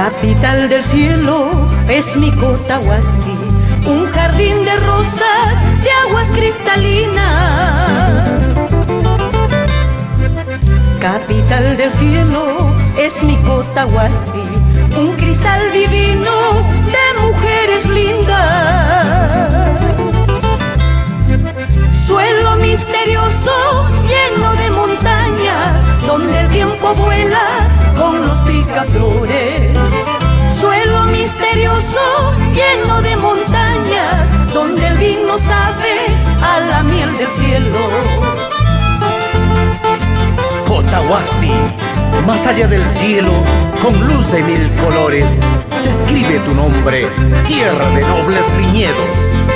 Capital del cielo es mi Cotahuasi, un jardín de rosas, de aguas cristalinas. Capital del cielo es mi Cotahuasi, un cristal divino de mujeres lindas. Suelo misterioso lleno de montañas, donde el tiempo vuela con los picaflores. Suelo misterioso lleno de montañas, donde el vino sabe a la miel del cielo. Cotahuasi, más allá del cielo, con luz de mil colores, se escribe tu nombre, tierra de nobles viñedos.